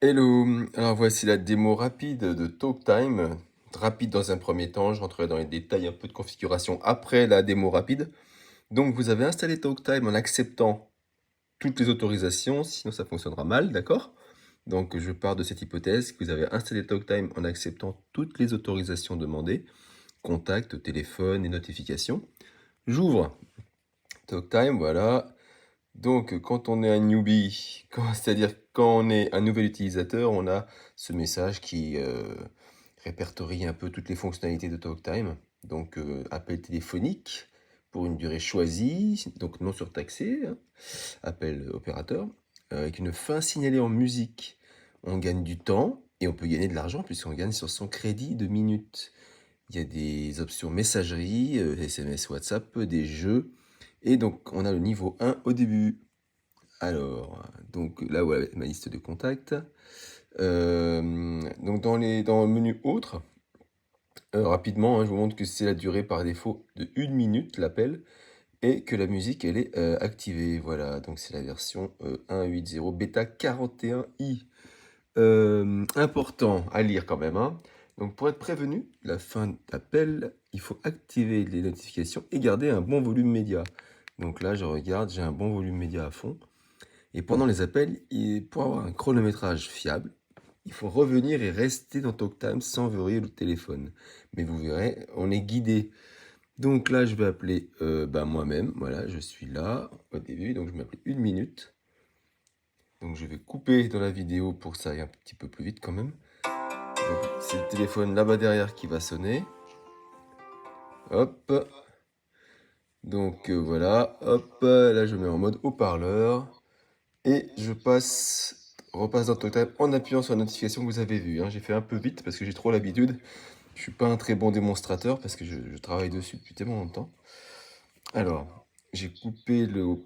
Hello, alors voici la démo rapide de TalkTime. Rapide dans un premier temps, je rentrerai dans les détails un peu de configuration après la démo rapide. Donc vous avez installé TalkTime en acceptant toutes les autorisations, sinon ça fonctionnera mal, d'accord? Donc je pars de cette hypothèse que vous avez installé TalkTime en acceptant toutes les autorisations demandées, contact, téléphone et notifications. J'ouvre TalkTime, voilà. Donc, quand on est un newbie, c'est-à-dire quand on est un nouvel utilisateur, on a ce message qui répertorie un peu toutes les fonctionnalités de TalkTime. Donc, appel téléphonique pour une durée choisie, donc non surtaxé, hein, appel opérateur, avec une fin signalée en musique. On gagne du temps et on peut gagner de l'argent puisqu'on gagne sur son crédit de minutes. Il y a des options messagerie, SMS, WhatsApp, des jeux. Et donc, on a le niveau 1 au début. Alors, donc là, voilà ma liste de contacts. Donc dans le menu autre, rapidement, hein, je vous montre que c'est la durée par défaut de 1 minute, l'appel, et que la musique, elle est activée. Voilà, donc c'est la version 1.8.0 bêta 41i. Important à lire quand même, hein. Donc pour être prévenu, la fin d'appel, il faut activer les notifications et garder un bon volume média. Donc là, je regarde, j'ai un bon volume média à fond. Et pendant les appels, pour avoir un chronométrage fiable, il faut revenir et rester dans TalkTime sans verrouiller le téléphone. Mais vous verrez, on est guidé. Donc là, je vais appeler moi-même. Voilà, je suis là au début, donc je vais m'appeler 1 minute. Donc je vais couper dans la vidéo pour que ça aille un petit peu plus vite quand même. Donc c'est le téléphone là-bas derrière qui va sonner. Hop. Donc voilà, hop, là je mets en mode haut-parleur. Et je repasse dans TalkTime en appuyant sur la notification que vous avez vue, hein. J'ai fait un peu vite parce que j'ai trop l'habitude. Je suis pas un très bon démonstrateur parce que je travaille dessus depuis tellement longtemps. Alors, j'ai coupé le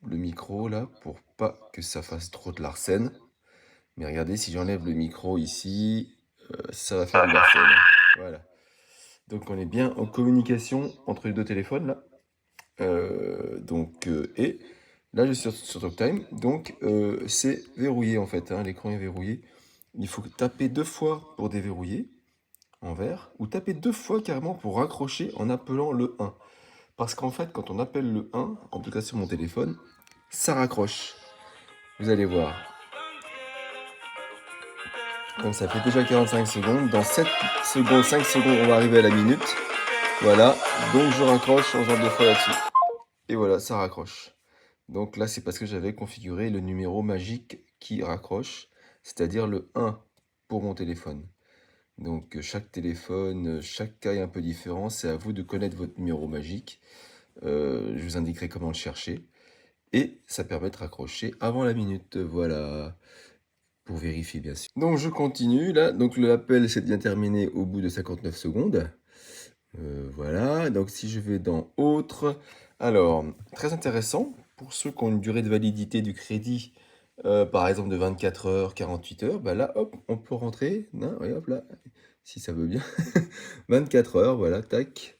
micro là pour pas que ça fasse trop de larcène. Mais regardez, si j'enlève le micro ici, ça va faire du larcène, hein. Voilà. Donc on est bien en communication entre les deux téléphones là. Et là je suis sur TalkTime, donc c'est verrouillé en fait, hein, l'écran est verrouillé. Il faut taper 2 fois pour déverrouiller en vert, ou taper 2 fois carrément pour raccrocher en appelant le 1. Parce qu'en fait, quand on appelle le 1, en tout cas sur mon téléphone, ça raccroche. Vous allez voir. Donc ça fait déjà 45 secondes. Dans 7 secondes, 5 secondes, on va arriver à la minute. Voilà, donc je raccroche en faisant 2 fois là-dessus. Et voilà, ça raccroche. Donc là, c'est parce que j'avais configuré le numéro magique qui raccroche, c'est-à-dire le 1 pour mon téléphone. Donc chaque téléphone, chaque cas est un peu différent. C'est à vous de connaître votre numéro magique. Je vous indiquerai comment le chercher. Et ça permet de raccrocher avant la minute. Voilà, pour vérifier bien sûr. Donc je continue là. Donc l'appel s'est bien terminé au bout de 59 secondes. Voilà, donc si je vais dans Autres, alors, très intéressant, pour ceux qui ont une durée de validité du crédit, par exemple de 24 heures, 48 heures, bah là, hop, on peut rentrer, hein, et hop là, si ça veut bien, 24 heures, voilà, tac,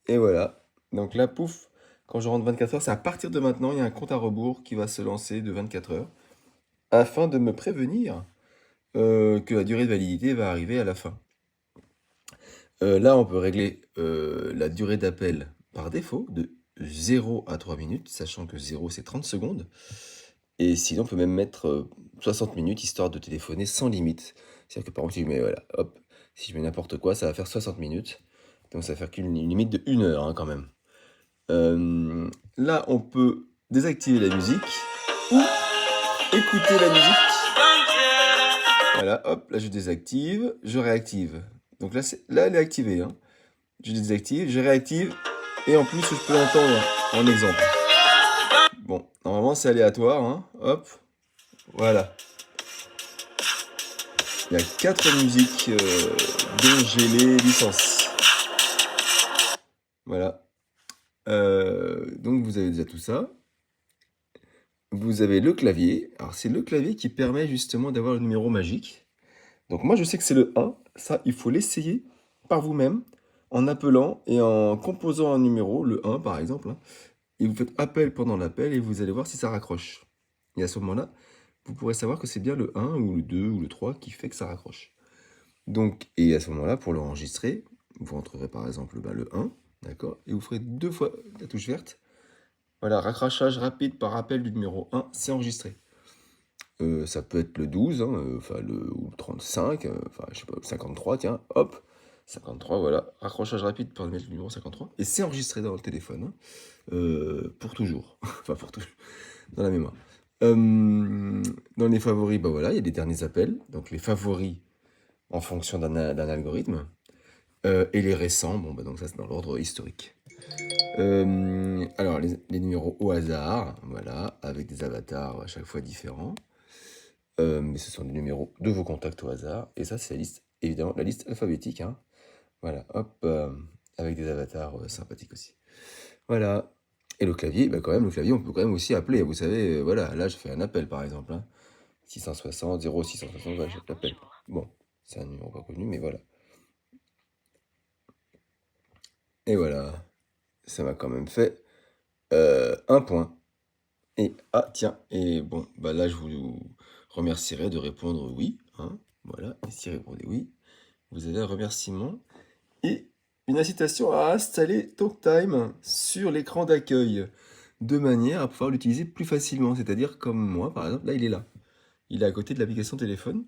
et voilà. Donc là, pouf, quand je rentre 24 heures, c'est à partir de maintenant, il y a un compte à rebours qui va se lancer de 24 heures, afin de me prévenir que la durée de validité va arriver à la fin. Là, on peut régler la durée d'appel par défaut de 0 à 3 minutes, sachant que 0 c'est 30 secondes. Et sinon, on peut même mettre 60 minutes, histoire de téléphoner sans limite. C'est-à-dire que par exemple, si je mets, voilà, hop, si je mets n'importe quoi, ça va faire 60 minutes. Donc ça va faire qu'une limite de 1 heure, hein, quand même. Là, on peut désactiver la musique ou écouter la musique. Voilà, hop, là je désactive, je réactive. Donc là elle est activée, hein. Je désactive, je réactive, et en plus je peux l'entendre en exemple. Bon, normalement c'est aléatoire, hein. Hop, voilà. Il y a 4 musiques dont j'ai les licences. Voilà. Donc vous avez déjà tout ça. Vous avez le clavier. Alors c'est le clavier qui permet justement d'avoir le numéro magique. Donc moi je sais que c'est le 1. Ça, il faut l'essayer par vous-même en appelant et en composant un numéro, le 1 par exemple, hein. Et vous faites appel pendant l'appel et vous allez voir si ça raccroche. Et à ce moment-là, vous pourrez savoir que c'est bien le 1 ou le 2 ou le 3 qui fait que ça raccroche. Donc, et à ce moment-là, pour l'enregistrer, vous rentrerez par exemple le 1, d'accord, et vous ferez 2 fois la touche verte. Voilà, raccrochage rapide par appel du numéro 1, c'est enregistré. Ça peut être le 12, hein, ou le 35, enfin, je sais pas, 53, tiens, hop, 53, voilà, raccrochage rapide par le numéro 53, et c'est enregistré dans le téléphone, hein, pour toujours, enfin pour toujours, dans la mémoire. Dans les favoris, bah voilà, il y a les derniers appels, donc les favoris en fonction d'un algorithme, et les récents, bon, bah donc ça c'est dans l'ordre historique. Alors, les numéros au hasard, voilà, avec des avatars à chaque fois différents. Mais ce sont des numéros de vos contacts au hasard. Et ça, c'est la liste, évidemment, la liste alphabétique, hein. Voilà, hop, avec des avatars sympathiques aussi. Voilà. Et le clavier, bah quand même, le clavier, on peut quand même aussi appeler. Vous savez, voilà, là, je fais un appel, par exemple, hein. 660, 0660, voilà, je l'appelle. Bon, c'est un numéro pas connu, mais voilà. Et voilà, ça m'a quand même fait un point. Et ah tiens, et bon, bah là je vous remercierai de répondre oui, hein, voilà, et si vous répondez oui, vous avez un remerciement et une incitation à installer TalkTime sur l'écran d'accueil, de manière à pouvoir l'utiliser plus facilement, c'est-à-dire comme moi par exemple, là il est là, il est à côté de l'application téléphone,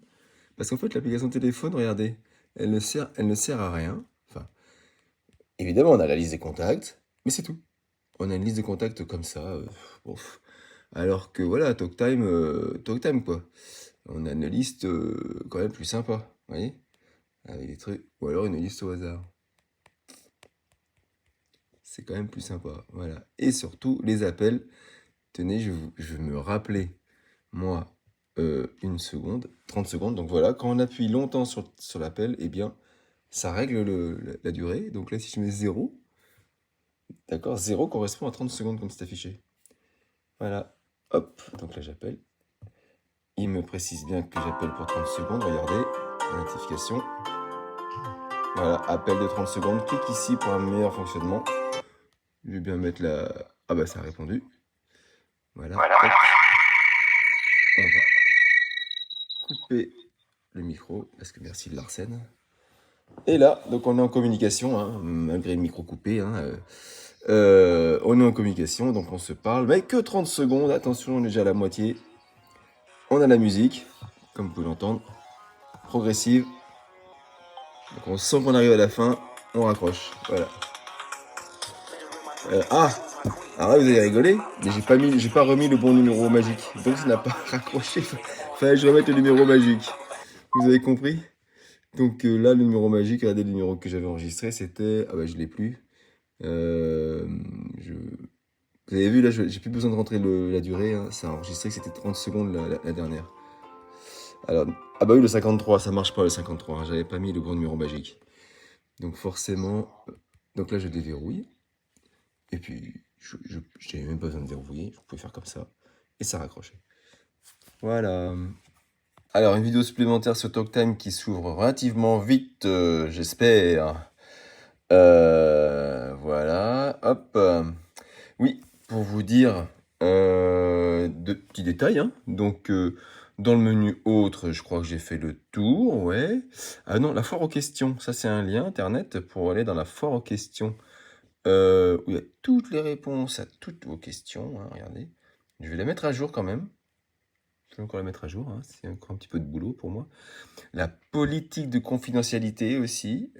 parce qu'en fait l'application téléphone, regardez, elle ne sert à rien, enfin, évidemment on a la liste des contacts, mais c'est tout. On a une liste de contacts comme ça, bon, alors que voilà, TalkTime quoi. On a une liste quand même plus sympa, vous voyez? Avec des trucs, ou alors une liste au hasard. C'est quand même plus sympa, voilà. Et surtout, les appels, tenez, je vais me rappeler, moi, une seconde, 30 secondes. Donc voilà, quand on appuie longtemps sur l'appel, eh bien, ça règle la durée. Donc là, si je mets 0, d'accord, 0 correspond à 30 secondes comme c'est affiché. Voilà, hop, donc là j'appelle. Il me précise bien que j'appelle pour 30 secondes, regardez, la notification. Voilà, appel de 30 secondes, clique ici pour un meilleur fonctionnement. Je vais bien mettre la... Ah bah ça a répondu. Voilà, hop. On va couper le micro, parce que merci Larsen. Et là, donc on est en communication, hein, malgré le micro coupé, hein, on est en communication, donc on se parle, mais que 30 secondes, attention, on est déjà à la moitié. On a la musique, comme vous pouvez l'entendre, progressive. Donc on sent qu'on arrive à la fin, on raccroche, voilà. Alors là vous allez rigoler, mais j'ai pas remis le bon numéro magique, donc ça n'a pas raccroché, fallait que je remette le numéro magique. Vous avez compris? Donc là le numéro magique, regardez le numéro que j'avais enregistré, c'était... Ah bah je l'ai plus. Euh, je... Vous avez vu là, j'ai plus besoin de rentrer la durée, hein. Ça a enregistré que c'était 30 secondes la dernière. Alors, ah bah oui, le 53, ça marche pas le 53, hein. J'avais pas mis le bon numéro magique. Donc forcément, donc là je déverrouille. Et puis, je n'avais même pas besoin de verrouiller, je pouvais faire comme ça. Et ça raccrochait. Voilà. Alors, une vidéo supplémentaire sur TalkTime qui s'ouvre relativement vite, j'espère. Voilà, hop. Oui, pour vous dire de petits détails, hein. Donc, dans le menu autre, je crois que j'ai fait le tour, ouais. Ah non, la foire aux questions, ça c'est un lien internet pour aller dans la foire aux questions. Où il y a toutes les réponses à toutes vos questions, hein, regardez. Je vais la mettre à jour quand même. Je vais encore la mettre à jour, hein, c'est encore un petit peu de boulot pour moi. La politique de confidentialité aussi,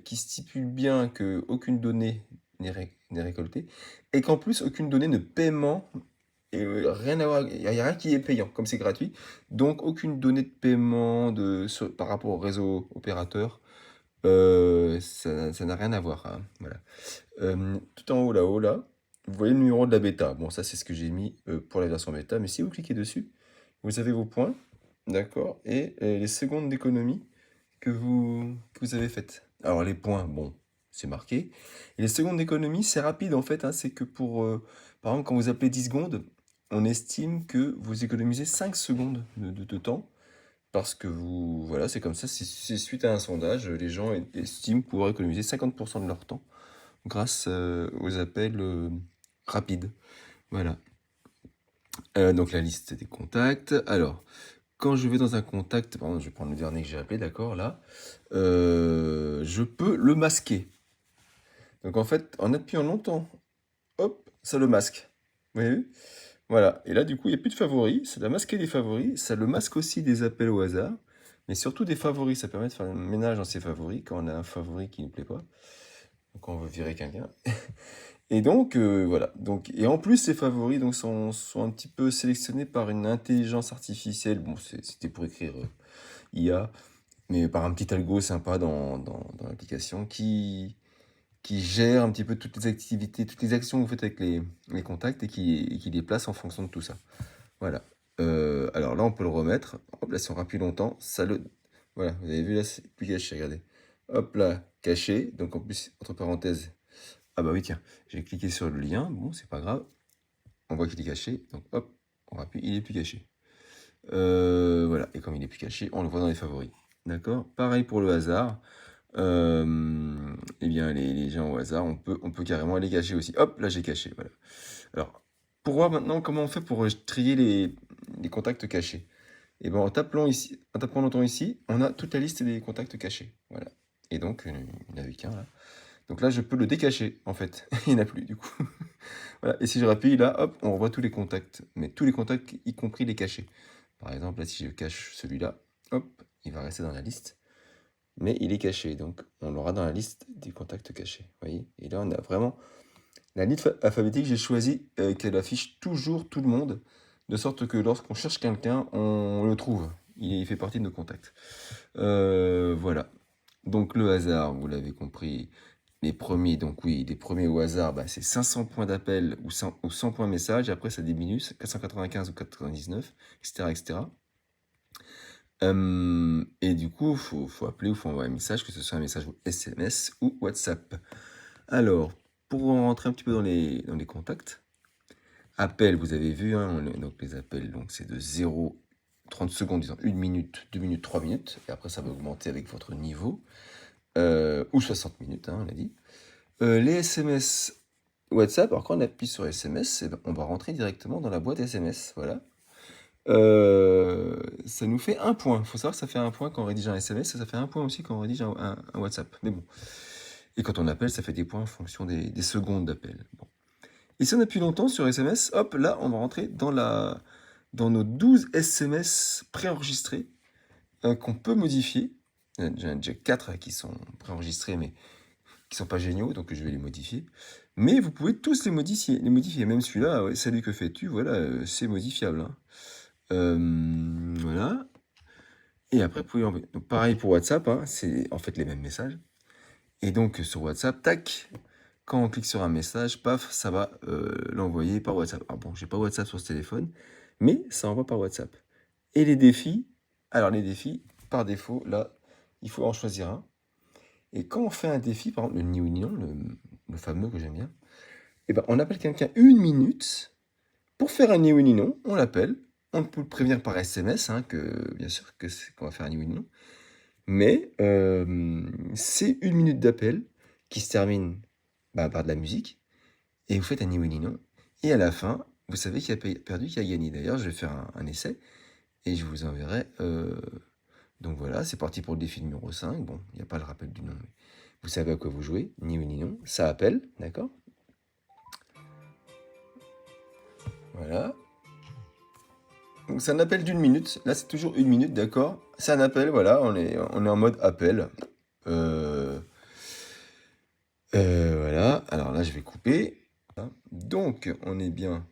qui stipule bien qu'aucune donnée n'est récoltée, et qu'en plus aucune donnée de paiement, et rien à voir, il n'y a rien qui est payant, comme c'est gratuit, donc aucune donnée de paiement par rapport au réseau opérateur, ça n'a rien à voir, hein, voilà. Tout en haut là-haut, là, vous voyez le numéro de la bêta. Bon, ça c'est ce que j'ai mis pour la version bêta, mais si vous cliquez dessus, vous avez vos points, d'accord, et les secondes d'économie que vous avez faites. Alors les points, bon, c'est marqué. Et les secondes d'économie, c'est rapide en fait, hein, c'est que par exemple, quand vous appelez 10 secondes, on estime que vous économisez 5 secondes de temps, parce que voilà, c'est comme ça, c'est suite à un sondage, les gens estiment pouvoir économiser 50% de leur temps grâce aux appels rapides. Voilà. Donc la liste des contacts. Alors, quand je vais dans un contact, par exemple, je vais prendre le dernier que j'ai appelé, d'accord, là, je peux le masquer. Donc en fait, en appuyant longtemps, hop, ça le masque. Vous avez vu? Voilà. Et là, du coup, il n'y a plus de favoris. Ça doit masquer des favoris. Ça le masque aussi des appels au hasard. Mais surtout des favoris. Ça permet de faire un ménage dans ses favoris quand on a un favori qui ne nous plaît pas. Donc on veut virer quelqu'un. Et donc, voilà. Donc, et en plus, ces favoris donc, sont un petit peu sélectionnés par une intelligence artificielle. Bon, c'était pour écrire IA, mais par un petit algo sympa dans l'application qui gère un petit peu toutes les activités, toutes les actions que vous faites avec les contacts et qui les place en fonction de tout ça. Voilà. Alors là, on peut le remettre. Hop là, si on rappuie longtemps, ça le... Voilà, vous avez vu là, c'est plus caché, regardez. Hop là, caché. Donc en plus, entre parenthèses... Ah bah oui, tiens, j'ai cliqué sur le lien. Bon, c'est pas grave. On voit qu'il est caché. Donc hop, on rappuie, il est plus caché. Voilà, et comme il est plus caché, on le voit dans les favoris. D'accord? Pareil pour le hasard. Eh bien, les gens au hasard, on peut carrément les cacher aussi. Hop, là j'ai caché, voilà. Alors, pour voir maintenant comment on fait pour trier les contacts cachés. Et ben en tapant longtemps ici, on a toute la liste des contacts cachés. Voilà. Et donc, il n'y en avait qu'un là. Donc là, je peux le décacher, en fait. Il n'y en a plus, du coup. Voilà. Et si je rappuie, là, hop, on revoit tous les contacts. Mais tous les contacts, y compris les cachés. Par exemple, là, si je cache celui-là, hop, il va rester dans la liste. Mais il est caché, donc on l'aura dans la liste des contacts cachés. Vous voyez? Et là, on a vraiment la liste alphabétique. J'ai choisi qu'elle affiche toujours tout le monde, de sorte que lorsqu'on cherche quelqu'un, on le trouve. Il fait partie de nos contacts. Voilà. Donc le hasard, vous l'avez compris, les premiers, donc oui, les premiers au hasard, bah, c'est 500 points d'appel ou 100 points message. Après, ça diminue, 495 ou 99, etc. etc. Et du coup, faut appeler ou faut envoyer un message, que ce soit un message SMS ou WhatsApp. Alors, pour rentrer un petit peu dans les contacts, appel, vous avez vu, hein, donc les appels, donc c'est de 0, 30 secondes, disons 1 minute, 2 minutes, 3 minutes, et après ça va augmenter avec votre niveau, ou 60 minutes, hein, on l'a dit. Les SMS WhatsApp, alors quand on appuie sur SMS, eh ben, on va rentrer directement dans la boîte SMS, voilà. Ça nous fait 1 point. Il faut savoir que ça fait 1 point quand on rédige un SMS, et ça fait 1 point aussi quand on rédige un WhatsApp. Mais bon. Et quand on appelle, ça fait des points en fonction des secondes d'appel. Bon. Et si on appuie longtemps sur SMS, hop, là, on va rentrer dans nos 12 SMS préenregistrés qu'on peut modifier. J'en ai déjà 4 qui sont préenregistrés, mais qui sont pas géniaux, donc je vais les modifier. Mais vous pouvez tous les modifier. Même celui-là, ouais, salut, que fais-tu, voilà, c'est modifiable. Hein. Voilà. Et après, vous pouvez envoyer. Donc, pareil pour WhatsApp, hein, c'est en fait les mêmes messages. Et donc, sur WhatsApp, tac, quand on clique sur un message, paf, ça va l'envoyer par WhatsApp. Alors bon, j'ai pas WhatsApp sur ce téléphone, mais ça envoie par WhatsApp. Et les défis, alors les défis, par défaut, là, il faut en choisir un. Et quand on fait un défi, par exemple le ni oui ni non, le fameux que j'aime bien, et ben, on appelle quelqu'un 1 minute. Pour faire un ni oui ni non, on l'appelle. On peut le prévenir par SMS, hein, que bien sûr qu'on va faire un ni oui ni non. Mais c'est 1 minute d'appel qui se termine par de la musique. Et vous faites un ni oui ni non. Et à la fin, vous savez qui a perdu, qui a gagné. D'ailleurs, je vais faire un essai et je vous enverrai. Donc voilà, c'est parti pour le défi numéro 5. Bon, il n'y a pas le rappel du nom, mais vous savez à quoi vous jouez. Ni oui ni non. Ça appelle, d'accord? Voilà. Donc c'est un appel d'1 minute. Là, c'est toujours 1 minute, d'accord? C'est un appel, voilà, on est en mode appel. Voilà, alors là, je vais couper. Donc, on est bien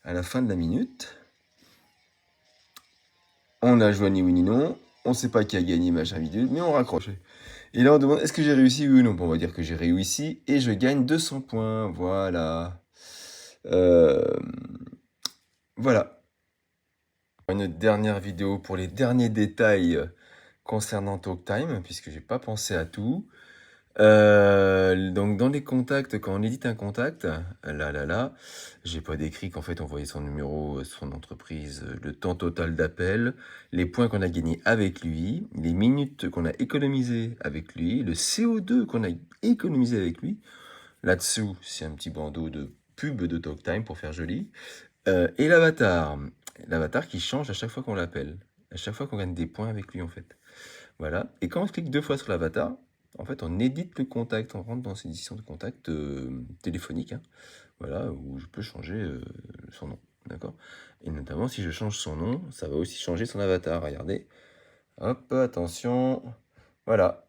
à la fin de la minute. On a joué ni oui ni non. On ne sait pas qui a gagné, machin vidéo, mais on raccroche. Et là, on demande est-ce que j'ai réussi, oui ou non? Bon, on va dire que j'ai réussi et je gagne 200 points. Voilà. Voilà. Une dernière vidéo pour les derniers détails concernant TalkTime, puisque j'ai pas pensé à tout. Donc dans les contacts, quand on édite un contact, j'ai pas décrit qu'en fait on voyait son numéro, son entreprise, le temps total d'appel, les points qu'on a gagnés avec lui, les minutes qu'on a économisées avec lui, le CO2 qu'on a économisé avec lui. Là-dessous, c'est un petit bandeau de pub de TalkTime pour faire joli. Et l'avatar. L'avatar qui change à chaque fois qu'on l'appelle. À chaque fois qu'on gagne des points avec lui, en fait. Voilà. Et quand on clique 2 fois sur l'avatar, en fait, on édite le contact. On rentre dans cette édition de contact téléphonique. Hein. Voilà, où je peux changer son nom. D'accord. Et notamment, si je change son nom, ça va aussi changer son avatar. Regardez. Hop, attention. Voilà.